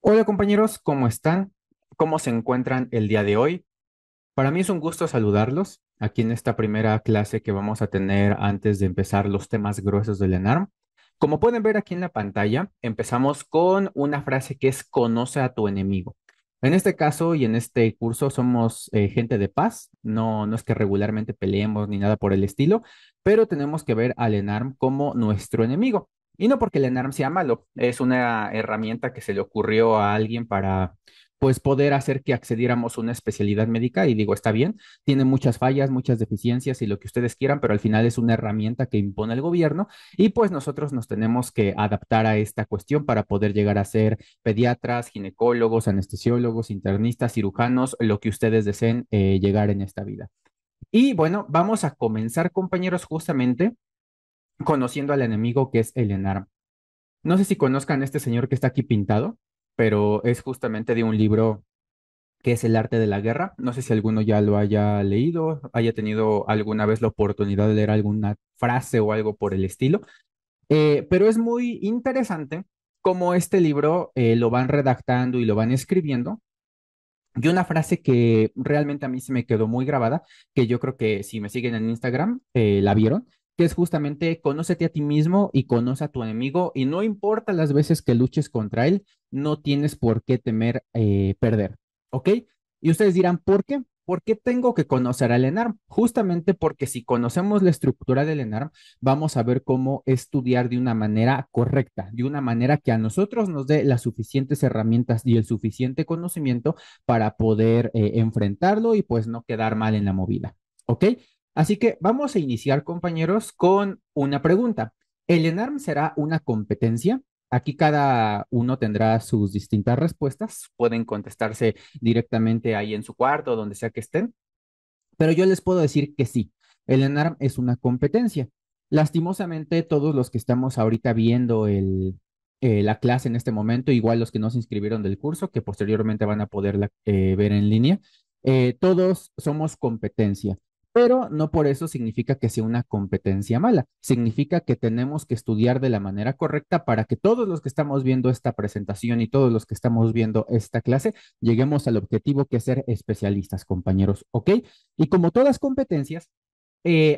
Hola compañeros, ¿cómo están? ¿Cómo se encuentran el día de hoy? Para mí es un gusto saludarlos aquí en esta primera clase que vamos a tener antes de empezar los temas gruesos del ENARM. Como pueden ver aquí en la pantalla, empezamos con una frase que es conoce a tu enemigo. En este caso y en este curso somos gente de paz, no es que regularmente peleemos ni nada por el estilo, pero tenemos que ver al ENARM como nuestro enemigo. Y no porque el ENARM sea malo, es una herramienta que se le ocurrió a alguien para pues poder hacer que accediéramos a una especialidad médica y digo, está bien, tiene muchas fallas, muchas deficiencias y lo que ustedes quieran, pero al final es una herramienta que impone el gobierno y pues nosotros nos tenemos que adaptar a esta cuestión para poder llegar a ser pediatras, ginecólogos, anestesiólogos, internistas, cirujanos, lo que ustedes deseen llegar en esta vida. Y bueno, vamos a comenzar, compañeros, justamente conociendo al enemigo que es el ENARM. No sé si conozcan a este señor que está aquí pintado, pero es justamente de un libro que es El arte de la guerra. No sé si alguno ya lo haya leído, haya tenido alguna vez la oportunidad de leer alguna frase o algo por el estilo. Pero es muy interesante cómo este libro lo van redactando y lo van escribiendo. Y una frase que realmente a mí se me quedó muy grabada, que yo creo que si me siguen en Instagram, la vieron, que es justamente conócete a ti mismo y conoce a tu enemigo y no importa las veces que luches contra él, no tienes por qué temer perder, ¿ok? Y ustedes dirán, ¿por qué? ¿Por qué tengo que conocer al ENARM? Justamente porque si conocemos la estructura del ENARM, vamos a ver cómo estudiar de una manera correcta, de una manera que a nosotros nos dé las suficientes herramientas y el suficiente conocimiento para poder enfrentarlo y pues no quedar mal en la movida. ¿Ok? Así que vamos a iniciar, compañeros, con una pregunta. ¿El ENARM será una competencia? Aquí cada uno tendrá sus distintas respuestas. Pueden contestarse directamente ahí en su cuarto, donde sea que estén. Pero yo les puedo decir que sí, el ENARM es una competencia. Lastimosamente, todos los que estamos ahorita viendo la clase en este momento, igual los que no se inscribieron del curso, que posteriormente van a poder ver en línea, todos somos competencia. Pero no por eso significa que sea una competencia mala. Significa que tenemos que estudiar de la manera correcta para que todos los que estamos viendo esta presentación y todos los que estamos viendo esta clase lleguemos al objetivo que es ser especialistas, compañeros. ¿Ok? Y como todas competencias,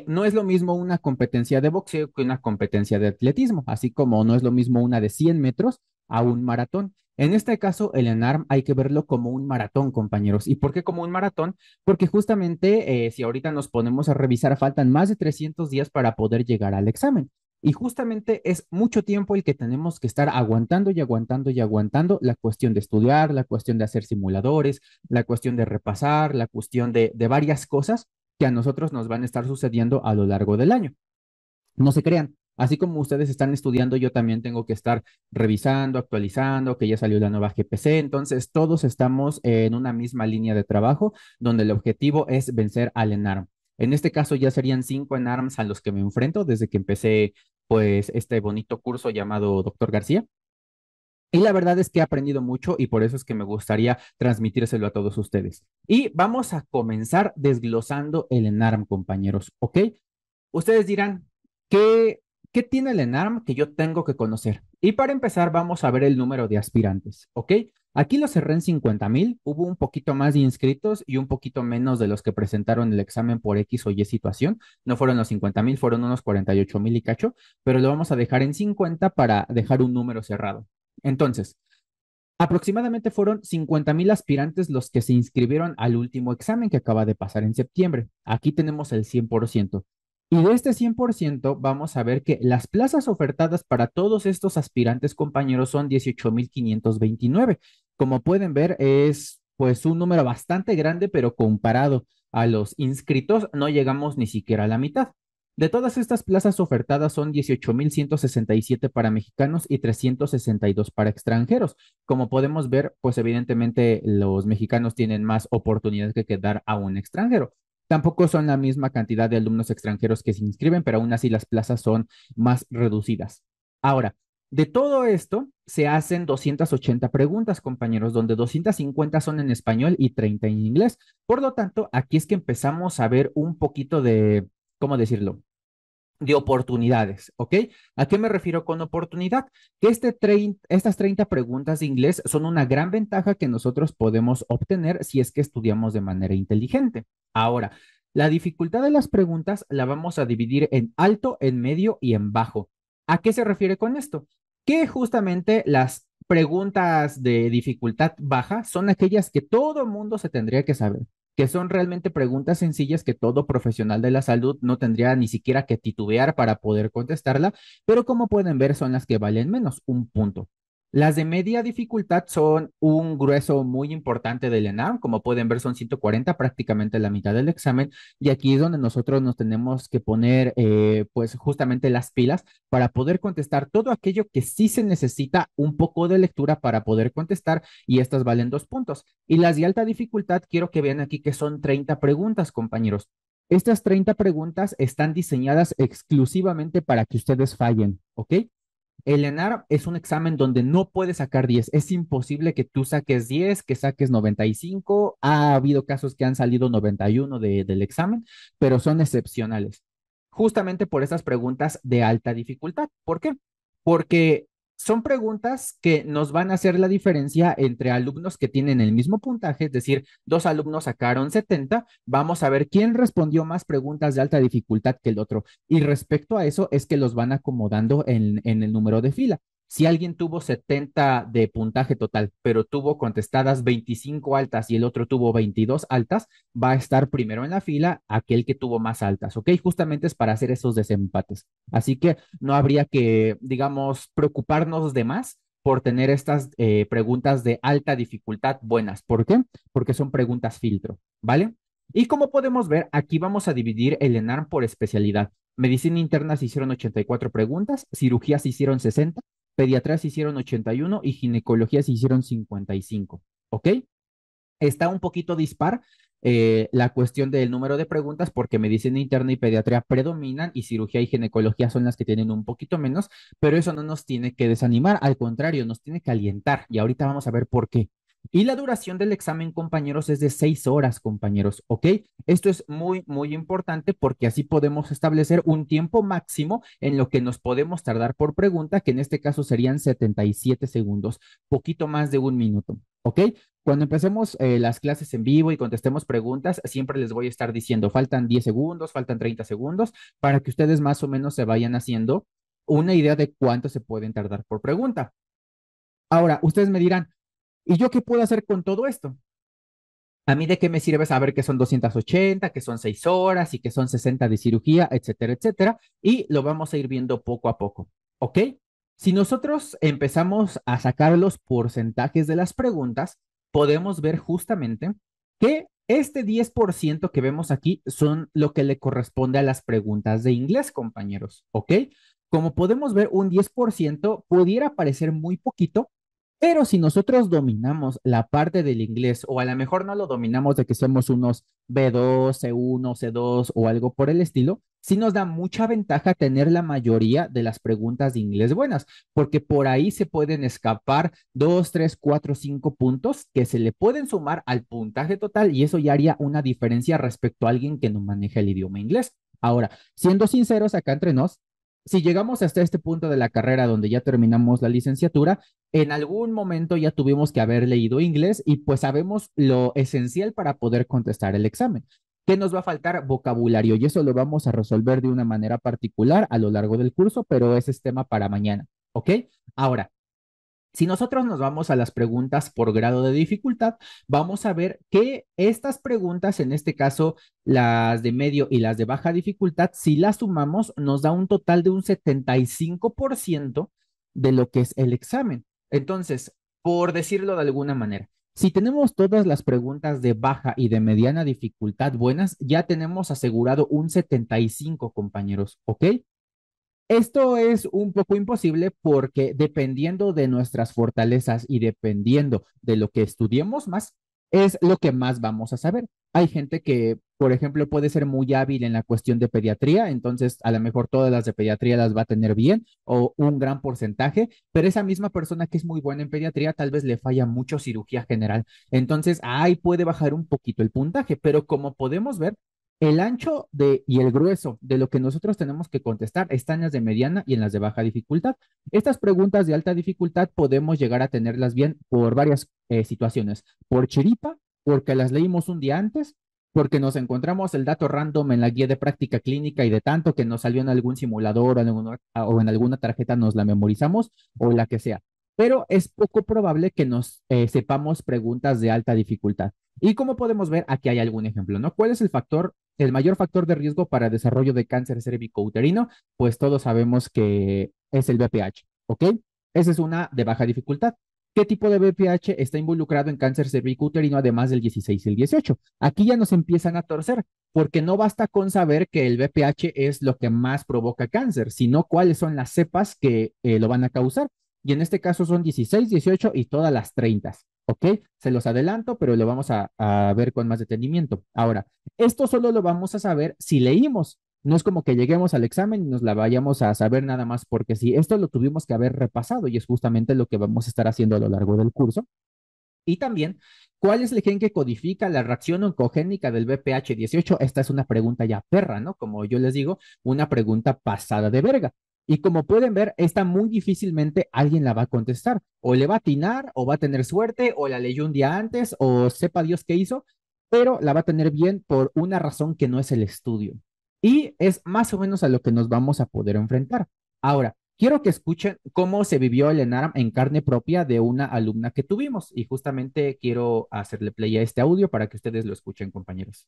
no es lo mismo una competencia de boxeo que una competencia de atletismo, así como no es lo mismo una de 100 metros a un maratón. En este caso, el ENARM hay que verlo como un maratón, compañeros. ¿Y por qué como un maratón? Porque justamente si ahorita nos ponemos a revisar, faltan más de 300 días para poder llegar al examen. Y justamente es mucho tiempo el que tenemos que estar aguantando y aguantando y aguantando la cuestión de estudiar, la cuestión de hacer simuladores, la cuestión de repasar, la cuestión de varias cosas que a nosotros nos van a estar sucediendo a lo largo del año. No se crean. Así como ustedes están estudiando, yo también tengo que estar revisando, actualizando, que ya salió la nueva GPC. Entonces, todos estamos en una misma línea de trabajo donde el objetivo es vencer al ENARM. En este caso, ya serían 5 ENARMs a los que me enfrento desde que empecé, pues, este bonito curso llamado Doctor García. Y la verdad es que he aprendido mucho y por eso es que me gustaría transmitírselo a todos ustedes. Y vamos a comenzar desglosando el ENARM, compañeros, ¿ok? Ustedes dirán, ¿qué, ¿qué tiene el ENARM que yo tengo que conocer? Y para empezar, vamos a ver el número de aspirantes, ¿ok? Aquí lo cerré en 50,000, hubo un poquito más de inscritos y un poquito menos de los que presentaron el examen por X o Y situación. No fueron los 50,000, fueron unos 48,000 y cacho, pero lo vamos a dejar en 50 para dejar un número cerrado. Entonces, aproximadamente fueron 50,000 aspirantes los que se inscribieron al último examen que acaba de pasar en septiembre. Aquí tenemos el 100%. Y de este 100% vamos a ver que las plazas ofertadas para todos estos aspirantes compañeros son 18,529. Como pueden ver, es pues un número bastante grande, pero comparado a los inscritos, no llegamos ni siquiera a la mitad. De todas estas plazas ofertadas son 18,167 para mexicanos y 362 para extranjeros. Como podemos ver, pues evidentemente los mexicanos tienen más oportunidades que quedar a un extranjero. Tampoco son la misma cantidad de alumnos extranjeros que se inscriben, pero aún así las plazas son más reducidas. Ahora, de todo esto se hacen 280 preguntas, compañeros, donde 250 son en español y 30 en inglés. Por lo tanto, aquí es que empezamos a ver un poquito de, ¿cómo decirlo? de oportunidades, ¿ok? ¿A qué me refiero con oportunidad? Que estas 30 preguntas de inglés son una gran ventaja que nosotros podemos obtener si es que estudiamos de manera inteligente. Ahora, la dificultad de las preguntas la vamos a dividir en alto, en medio y en bajo. ¿A qué se refiere con esto? Que justamente las preguntas de dificultad baja son aquellas que todo mundo se tendría que saber, que son realmente preguntas sencillas que todo profesional de la salud no tendría ni siquiera que titubear para poder contestarla, pero como pueden ver son las que valen menos, un punto. Las de media dificultad son un grueso muy importante del ENARM, como pueden ver son 140, prácticamente la mitad del examen, y aquí es donde nosotros nos tenemos que poner pues justamente las pilas para poder contestar todo aquello que sí se necesita un poco de lectura para poder contestar, y estas valen 2 puntos. Y las de alta dificultad, quiero que vean aquí que son 30 preguntas, compañeros. Estas 30 preguntas están diseñadas exclusivamente para que ustedes fallen, ¿ok? El ENAR es un examen donde no puedes sacar 10. Es imposible que tú saques 10, que saques 95. Ha habido casos que han salido 91 del examen, pero son excepcionales. Justamente por esas preguntas de alta dificultad. ¿Por qué? Porque son preguntas que nos van a hacer la diferencia entre alumnos que tienen el mismo puntaje, es decir, dos alumnos sacaron 70, vamos a ver quién respondió más preguntas de alta dificultad que el otro. Y respecto a eso es que los van acomodando en el número de fila. Si alguien tuvo 70 de puntaje total, pero tuvo contestadas 25 altas y el otro tuvo 22 altas, va a estar primero en la fila aquel que tuvo más altas, ¿ok? Justamente es para hacer esos desempates. Así que no habría que, digamos, preocuparnos de más por tener estas preguntas de alta dificultad buenas. ¿Por qué? Porque son preguntas filtro, ¿vale? Y como podemos ver, aquí vamos a dividir el ENARM por especialidad. Medicina interna se hicieron 84 preguntas, cirugía se hicieron 60, pediatría se hicieron 81 y ginecología se hicieron 55. ¿Ok? Está un poquito dispar la cuestión del número de preguntas porque medicina interna y pediatría predominan y cirugía y ginecología son las que tienen un poquito menos, pero eso no nos tiene que desanimar, al contrario, nos tiene que alientar y ahorita vamos a ver por qué. Y la duración del examen, compañeros, es de 6 horas, compañeros, ¿ok? Esto es muy, muy importante porque así podemos establecer un tiempo máximo en lo que nos podemos tardar por pregunta, que en este caso serían 77 segundos, poquito más de un minuto, ¿ok? Cuando empecemos las clases en vivo y contestemos preguntas, siempre les voy a estar diciendo, faltan 10 segundos, faltan 30 segundos, para que ustedes más o menos se vayan haciendo una idea de cuánto se pueden tardar por pregunta. Ahora, ustedes me dirán, ¿y yo qué puedo hacer con todo esto? ¿A mí de qué me sirve saber que son 280, que son 6 horas y que son 60 de cirugía, etcétera, etcétera? Y lo vamos a ir viendo poco a poco, ¿ok? Si nosotros empezamos a sacar los porcentajes de las preguntas, podemos ver justamente que este 10% que vemos aquí son lo que le corresponde a las preguntas de inglés, compañeros, ¿ok? Como podemos ver, un 10% pudiera parecer muy poquito, pero si nosotros dominamos la parte del inglés, o a lo mejor no lo dominamos de que somos unos B2, C1, C2 o algo por el estilo, sí nos da mucha ventaja tener la mayoría de las preguntas de inglés buenas, porque por ahí se pueden escapar 2, 3, 4, 5 puntos que se le pueden sumar al puntaje total y eso ya haría una diferencia respecto a alguien que no maneja el idioma inglés. Ahora, siendo sinceros acá entre nos, si llegamos hasta este punto de la carrera donde ya terminamos la licenciatura, en algún momento ya tuvimos que haber leído inglés y pues sabemos lo esencial para poder contestar el examen. ¿Qué nos va a faltar? Vocabulario y eso lo vamos a resolver de una manera particular a lo largo del curso, pero ese es tema para mañana, ¿ok? Ahora, si nosotros nos vamos a las preguntas por grado de dificultad, vamos a ver que estas preguntas, en este caso las de medio y las de baja dificultad, si las sumamos, nos da un total de un 75% de lo que es el examen. Entonces, por decirlo de alguna manera, si tenemos todas las preguntas de baja y de mediana dificultad buenas, ya tenemos asegurado un 75, compañeros, ¿ok? Esto es un poco imposible porque dependiendo de nuestras fortalezas y dependiendo de lo que estudiemos más, es lo que más vamos a saber. Hay gente que, por ejemplo, puede ser muy hábil en la cuestión de pediatría, entonces a lo mejor todas las de pediatría las va a tener bien o un gran porcentaje, pero esa misma persona que es muy buena en pediatría tal vez le falla mucho cirugía general. Entonces, ahí puede bajar un poquito el puntaje, pero como podemos ver, El ancho y el grueso de lo que nosotros tenemos que contestar está en las de mediana y en las de baja dificultad. Estas preguntas de alta dificultad podemos llegar a tenerlas bien por varias situaciones. Por chiripa, porque las leímos un día antes, porque nos encontramos el dato random en la guía de práctica clínica y de tanto que nos salió en algún simulador o en alguna tarjeta nos la memorizamos o la que sea. Pero es poco probable que nos sepamos preguntas de alta dificultad. Y como podemos ver, aquí hay algún ejemplo, ¿no? ¿Cuál es el mayor factor de riesgo para desarrollo de cáncer cérvico-uterino? Pues todos sabemos que es el BPH, ¿ok? Esa es una de baja dificultad. ¿Qué tipo de BPH está involucrado en cáncer cérvico-uterino además del 16 y el 18? Aquí ya nos empiezan a torcer, porque no basta con saber que el BPH es lo que más provoca cáncer, sino cuáles son las cepas que lo van a causar. Y en este caso son 16, 18 y todas las 30. ¿Ok? Se los adelanto, pero lo vamos a ver con más detenimiento. Ahora, esto solo lo vamos a saber si leímos. No es como que lleguemos al examen y nos la vayamos a saber nada más porque sí, esto lo tuvimos que haber repasado y es justamente lo que vamos a estar haciendo a lo largo del curso. Y también, ¿cuál es el gen que codifica la reacción oncogénica del BPH18? Esta es una pregunta ya perra, ¿no? Como yo les digo, una pregunta pasada de verga. Y como pueden ver, esta muy difícilmente alguien la va a contestar. O le va a atinar, o va a tener suerte, o la leyó un día antes, o sepa Dios qué hizo, pero la va a tener bien por una razón que no es el estudio. Y es más o menos a lo que nos vamos a poder enfrentar. Ahora, quiero que escuchen cómo se vivió el ENARM en carne propia de una alumna que tuvimos y justamente quiero hacerle play a este audio para que ustedes lo escuchen, compañeros.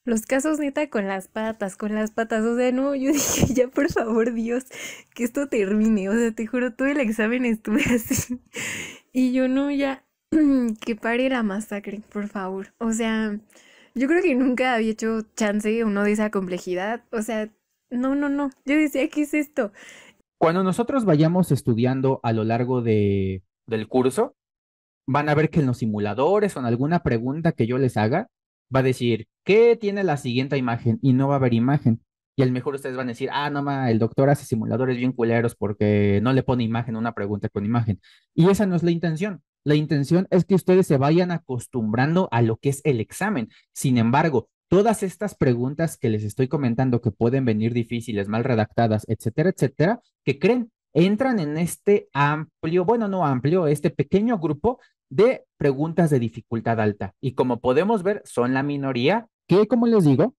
Los casos neta con las patas, o sea, no, yo dije, ya por favor, Dios, que esto termine, o sea, te juro, todo el examen estuve así, y yo no, ya, que pare la masacre, por favor, o sea, yo creo que nunca había hecho chance uno de esa complejidad, o sea, no, no, no, yo decía, ¿qué es esto? Cuando nosotros vayamos estudiando a lo largo del curso, van a ver que en los simuladores o en alguna pregunta que yo les haga, va a decir, ¿qué tiene la siguiente imagen? Y no va a haber imagen. Y a lo mejor ustedes van a decir, ah, no, el doctor hace simuladores bien culeros porque no le pone imagen a una pregunta con imagen. Y esa no es la intención. La intención es que ustedes se vayan acostumbrando a lo que es el examen. Sin embargo, todas estas preguntas que les estoy comentando que pueden venir difíciles, mal redactadas, etcétera, ¿qué creen? Entran en este amplio, bueno, no amplio, este pequeño grupo de preguntas de dificultad alta. Y como podemos ver, son la minoría que, como les digo,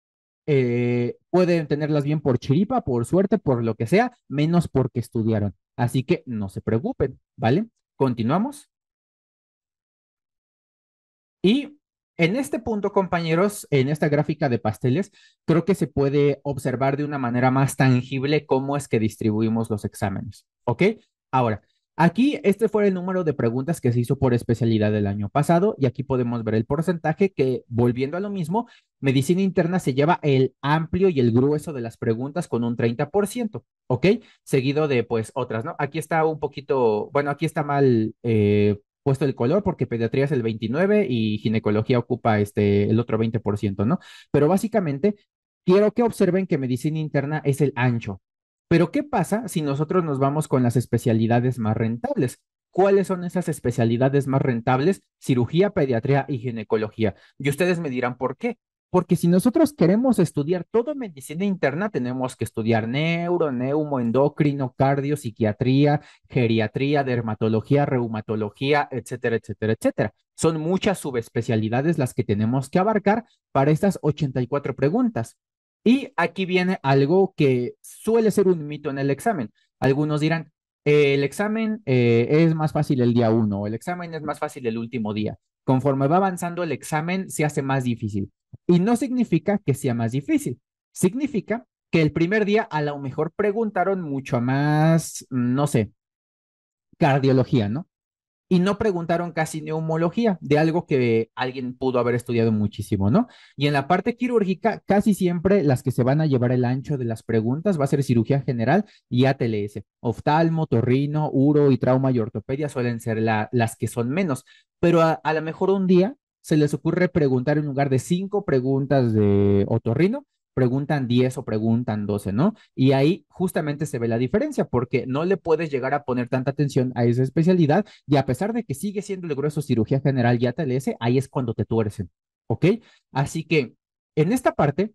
pueden tenerlas bien por chiripa, por suerte, por lo que sea, menos porque estudiaron. Así que no se preocupen, ¿vale? Continuamos. Y en este punto, compañeros, en esta gráfica de pasteles, creo que se puede observar de una manera más tangible cómo es que distribuimos los exámenes. ¿Ok? Ahora, aquí este fue el número de preguntas que se hizo por especialidad del año pasado y aquí podemos ver el porcentaje que, volviendo a lo mismo, medicina interna se lleva el amplio y el grueso de las preguntas con un 30%. ¿Ok? Seguido de pues otras, ¿no? Aquí está un poquito, bueno, aquí está mal puesto el color porque pediatría es el 29 y ginecología ocupa el otro 20%, ¿no? Pero básicamente quiero que observen que medicina interna es el ancho. Pero ¿qué pasa si nosotros nos vamos con las especialidades más rentables? ¿Cuáles son esas especialidades más rentables? Cirugía, pediatría y ginecología. Y ustedes me dirán por qué. Porque si nosotros queremos estudiar todo medicina interna, tenemos que estudiar neuro, neumo, endocrino, cardio, psiquiatría, geriatría, dermatología, reumatología, etcétera. Son muchas subespecialidades las que tenemos que abarcar para estas 84 preguntas. Y aquí viene algo que suele ser un mito en el examen. Algunos dirán, el examen es más fácil el día uno, o el examen es más fácil el último día. Conforme va avanzando el examen, se hace más difícil. Y no significa que sea más difícil. Significa que el primer día a lo mejor preguntaron mucho más, no sé, cardiología, ¿no? Y no preguntaron casi neumología, de algo que alguien pudo haber estudiado muchísimo, ¿no? Y en la parte quirúrgica, casi siempre las que se van a llevar el ancho de las preguntas va a ser cirugía general y ATLS. Oftalmo, torrino, uro y trauma y ortopedia suelen ser las que son menos, pero a lo mejor un día se les ocurre preguntar en lugar de 5 preguntas de otorrino, preguntan 10 o preguntan 12, ¿no? Y ahí justamente se ve la diferencia, porque no le puedes llegar a poner tanta atención a esa especialidad y a pesar de que sigue siendo el grueso cirugía general y ATLS, ahí es cuando te tuercen, ¿ok? Así que en esta parte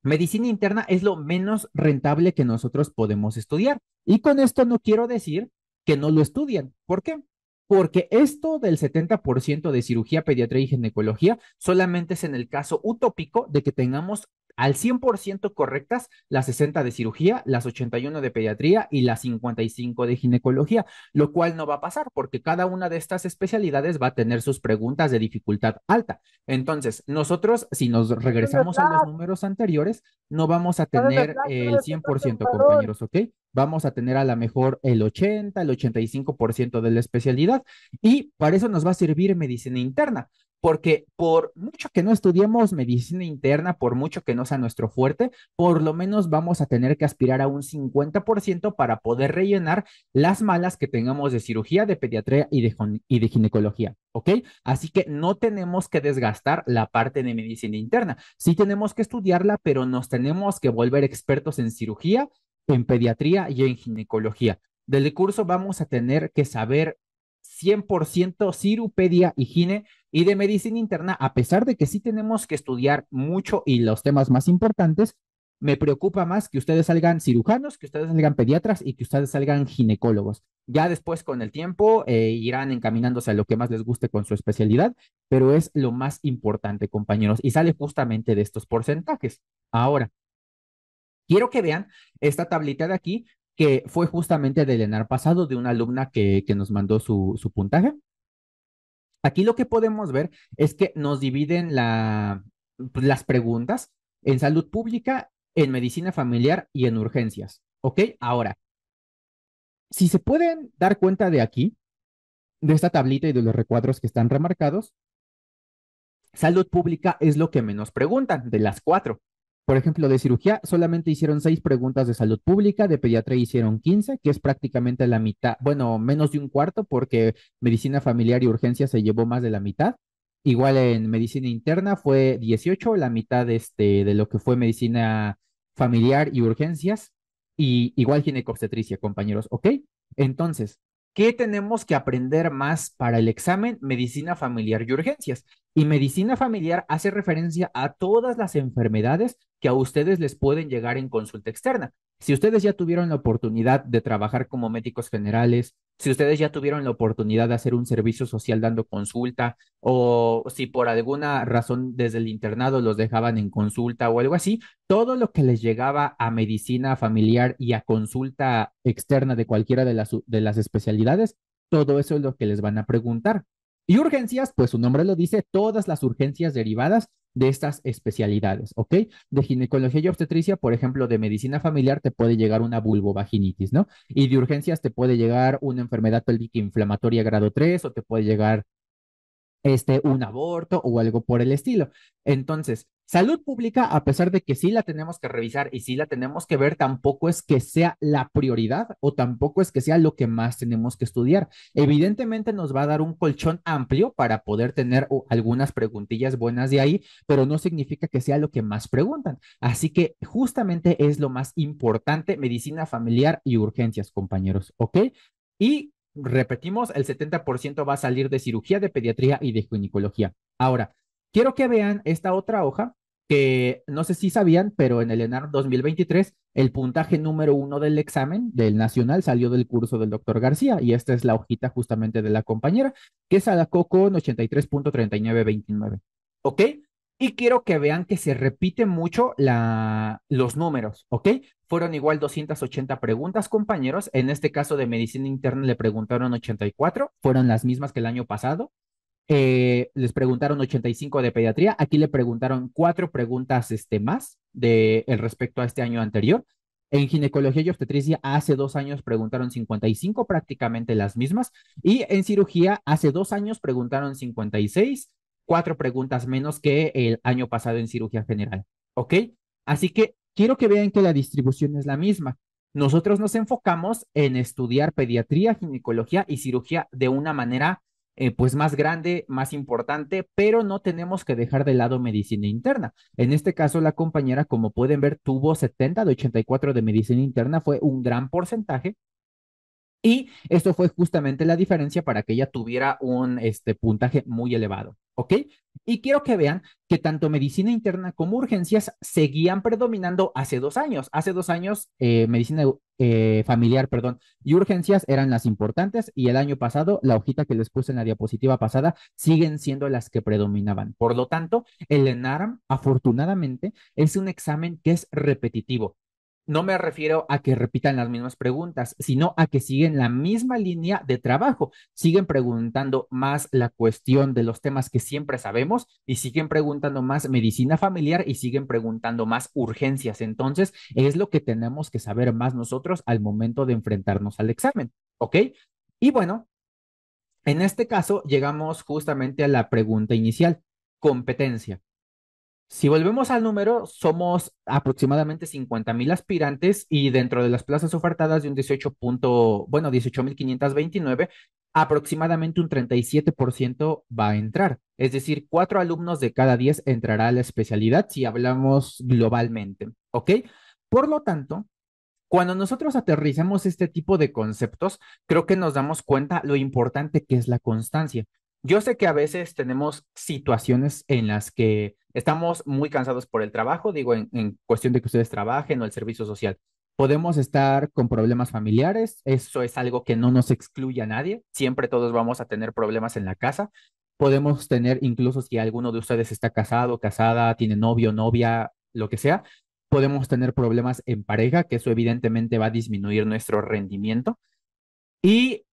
Medicina interna es lo menos rentable que nosotros podemos estudiar. Y con esto no quiero decir que no lo estudian. ¿Por qué? Porque esto del 70% de cirugía, pediatría y ginecología solamente es en el caso utópico de que tengamos al 100% correctas las 60 de cirugía, las 81 de pediatría y las 55 de ginecología, lo cual no va a pasar porque cada una de estas especialidades va a tener sus preguntas de dificultad alta. Entonces, nosotros, si nos regresamos a los números anteriores, no vamos a tener el 100%, compañeros, ¿ok? Vamos a tener a lo mejor el 80, el 85% de la especialidad y para eso nos va a servir medicina interna, porque por mucho que no estudiemos medicina interna, por mucho que no sea nuestro fuerte, por lo menos vamos a tener que aspirar a un 50% para poder rellenar las malas que tengamos de cirugía, de pediatría y de ginecología, ¿ok? Así que no tenemos que desgastar la parte de medicina interna. Sí tenemos que estudiarla, pero nos tenemos que volver expertos en cirugía, en pediatría y en ginecología. Del curso vamos a tener que saber 100% cirupedia y gine y de medicina interna, a pesar de que sí tenemos que estudiar mucho y los temas más importantes, me preocupa más que ustedes salgan cirujanos, que ustedes salgan pediatras y que ustedes salgan ginecólogos. Ya después con el tiempo irán encaminándose a lo que más les guste con su especialidad, pero es lo más importante, compañeros, y sale justamente de estos porcentajes. Ahora, quiero que vean esta tablita de aquí, que fue justamente del ENAR pasado de una alumna que nos mandó su puntaje. Aquí lo que podemos ver es que nos dividen pues, las preguntas en salud pública, en medicina familiar y en urgencias. ¿Ok? Ahora, si se pueden dar cuenta de aquí, de esta tablita y de los recuadros que están remarcados, salud pública es lo que menos preguntan de las cuatro. Por ejemplo, de cirugía solamente hicieron 6 preguntas de salud pública, de pediatría hicieron 15, que es prácticamente la mitad, bueno, menos de un cuarto, porque medicina familiar y urgencia se llevó más de la mitad. Igual en medicina interna fue 18, la mitad de lo que fue medicina familiar y urgencias, y igual ginecobstetricia, compañeros, ¿ok? Entonces, ¿qué tenemos que aprender más para el examen? Medicina familiar y urgencias. Y medicina familiar hace referencia a todas las enfermedades que a ustedes les pueden llegar en consulta externa. Si ustedes ya tuvieron la oportunidad de trabajar como médicos generales, si ustedes ya tuvieron la oportunidad de hacer un servicio social dando consulta, o si por alguna razón desde el internado los dejaban en consulta o algo así, todo lo que les llegaba a medicina familiar y a consulta externa de cualquiera de las especialidades, todo eso es lo que les van a preguntar. Y urgencias, pues su nombre lo dice, todas las urgencias derivadas de estas especialidades, ¿ok? De ginecología y obstetricia, por ejemplo, de medicina familiar te puede llegar una vulvovaginitis, ¿no? Y de urgencias te puede llegar una enfermedad pélvica inflamatoria grado 3 o te puede llegar un aborto o algo por el estilo. Entonces, salud pública, a pesar de que sí la tenemos que revisar y sí la tenemos que ver, tampoco es que sea la prioridad o tampoco es que sea lo que más tenemos que estudiar. Evidentemente nos va a dar un colchón amplio para poder tener algunas preguntillas buenas de ahí, pero no significa que sea lo que más preguntan. Así que justamente es lo más importante, medicina familiar y urgencias, compañeros, ¿ok? Y repetimos, el 70% va a salir de cirugía, de pediatría y de ginecología. Ahora, quiero que vean esta otra hoja que no sé si sabían, pero en el ENAR 2023 el puntaje número 1 del examen del nacional salió del curso del doctor García y esta es la hojita justamente de la compañera que sacó con 83.3929. ¿Ok? Y quiero que vean que se repite mucho los números, ¿ok? Fueron igual 280 preguntas, compañeros. En este caso de medicina interna le preguntaron 84, fueron las mismas que el año pasado. Les preguntaron 85 de pediatría. Aquí le preguntaron 4 preguntas más de el respecto a este año anterior. En ginecología y obstetricia hace 2 años preguntaron 55, prácticamente las mismas. Y en cirugía hace 2 años preguntaron 56, 4 preguntas menos que el año pasado en cirugía general. ¿Ok? Así que quiero que vean que la distribución es la misma. Nosotros nos enfocamos en estudiar pediatría, ginecología y cirugía de una manera pues más grande, más importante, pero no tenemos que dejar de lado medicina interna. En este caso, la compañera, como pueden ver, tuvo 70 de 84 de medicina interna, fue un gran porcentaje. Y esto fue justamente la diferencia para que ella tuviera un puntaje muy elevado, ¿ok? Y quiero que vean que tanto medicina interna como urgencias seguían predominando hace 2 años. Hace 2 años, medicina familiar, perdón, y urgencias eran las importantes y el año pasado, la hojita que les puse en la diapositiva pasada, siguen siendo las que predominaban. Por lo tanto, el ENARM, afortunadamente, es un examen que es repetitivo. No me refiero a que repitan las mismas preguntas, sino a que siguen la misma línea de trabajo. Siguen preguntando más la cuestión de los temas que siempre sabemos y siguen preguntando más medicina familiar y siguen preguntando más urgencias. Entonces, es lo que tenemos que saber más nosotros al momento de enfrentarnos al examen, ¿ok? Y bueno, en este caso llegamos justamente a la pregunta inicial, competencia. Si volvemos al número, somos aproximadamente 50,000 aspirantes y dentro de las plazas ofertadas de un 18,529, aproximadamente un 37% va a entrar. Es decir, 4 alumnos de cada 10 entrará a la especialidad si hablamos globalmente, ¿ok? Por lo tanto, cuando nosotros aterrizamos este tipo de conceptos, creo que nos damos cuenta lo importante que es la constancia. Yo sé que a veces tenemos situaciones en las que estamos muy cansados por el trabajo, digo, en cuestión de que ustedes trabajen o el servicio social. Podemos estar con problemas familiares, eso es algo que no nos excluye a nadie, siempre todos vamos a tener problemas en la casa. Podemos tener, incluso si alguno de ustedes está casado, casada, tiene novio, novia, lo que sea, podemos tener problemas en pareja, que eso evidentemente va a disminuir nuestro rendimiento. Y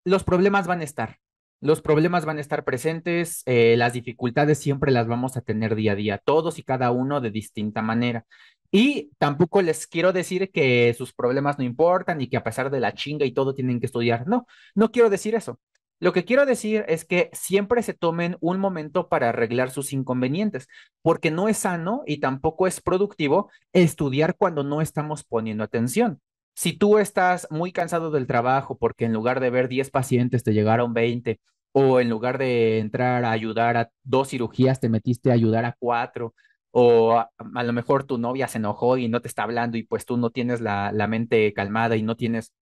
los problemas van a estar. Los problemas van a estar presentes, las dificultades siempre las vamos a tener día a día, todos y cada uno de distinta manera. Y tampoco les quiero decir que sus problemas no importan y que a pesar de la chinga y todo tienen que estudiar. No, no quiero decir eso. Lo que quiero decir es que siempre se tomen un momento para arreglar sus inconvenientes, porque no es sano y tampoco es productivo estudiar cuando no estamos poniendo atención. Si tú estás muy cansado del trabajo porque en lugar de ver 10 pacientes te llegaron 20, o en lugar de entrar a ayudar a 2 cirugías te metiste a ayudar a 4, o a lo mejor tu novia se enojó y no te está hablando y pues tú no tienes la mente calmada y no tienes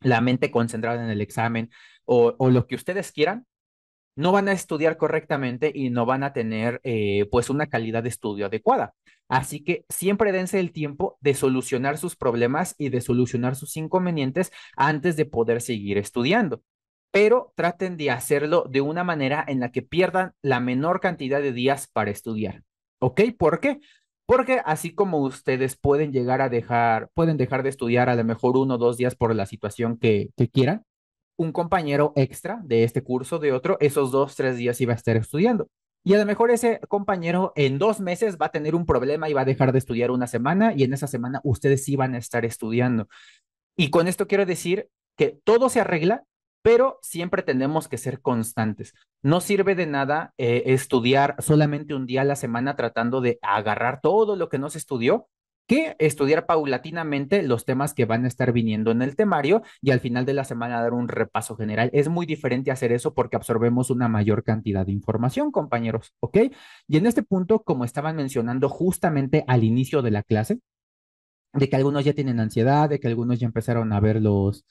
la mente concentrada en el examen, o lo que ustedes quieran, no van a estudiar correctamente y no van a tener pues una calidad de estudio adecuada. Así que siempre dense el tiempo de solucionar sus problemas y de solucionar sus inconvenientes antes de poder seguir estudiando. Pero traten de hacerlo de una manera en la que pierdan la menor cantidad de días para estudiar. ¿Ok? ¿Por qué? Porque así como ustedes pueden dejar de estudiar a lo mejor 1 o 2 días por la situación que quieran, un compañero extra de este curso, de otro, esos 2, 3 días iba a estar estudiando. Y a lo mejor ese compañero en 2 meses va a tener un problema y va a dejar de estudiar una semana y en esa semana ustedes sí van a estar estudiando. Y con esto quiero decir que todo se arregla, pero siempre tenemos que ser constantes. No sirve de nada estudiar solamente un día a la semana tratando de agarrar todo lo que no se estudió, que estudiar paulatinamente los temas que van a estar viniendo en el temario y al final de la semana dar un repaso general. Es muy diferente hacer eso porque absorbemos una mayor cantidad de información, compañeros, ¿ok? Y en este punto, como estaban mencionando justamente al inicio de la clase, de que algunos ya tienen ansiedad, de que algunos ya empezaron a ver los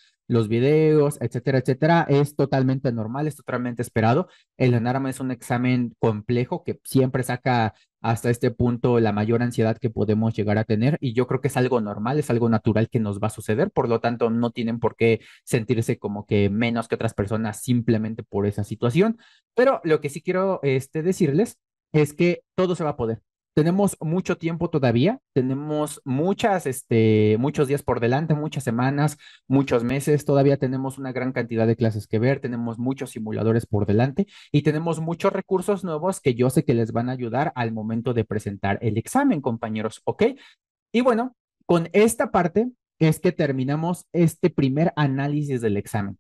videos, etcétera, etcétera, es totalmente normal, es totalmente esperado. El ENARM es un examen complejo que siempre saca hasta este punto la mayor ansiedad que podemos llegar a tener y yo creo que es algo normal, es algo natural que nos va a suceder, por lo tanto no tienen por qué sentirse como que menos que otras personas simplemente por esa situación, pero lo que sí quiero decirles es que todo se va a poder. Tenemos mucho tiempo todavía, tenemos muchos días por delante, muchas semanas, muchos meses, todavía tenemos una gran cantidad de clases que ver, tenemos muchos simuladores por delante y tenemos muchos recursos nuevos que yo sé que les van a ayudar al momento de presentar el examen, compañeros, ¿ok? Y bueno, con esta parte es que terminamos este primer análisis del examen.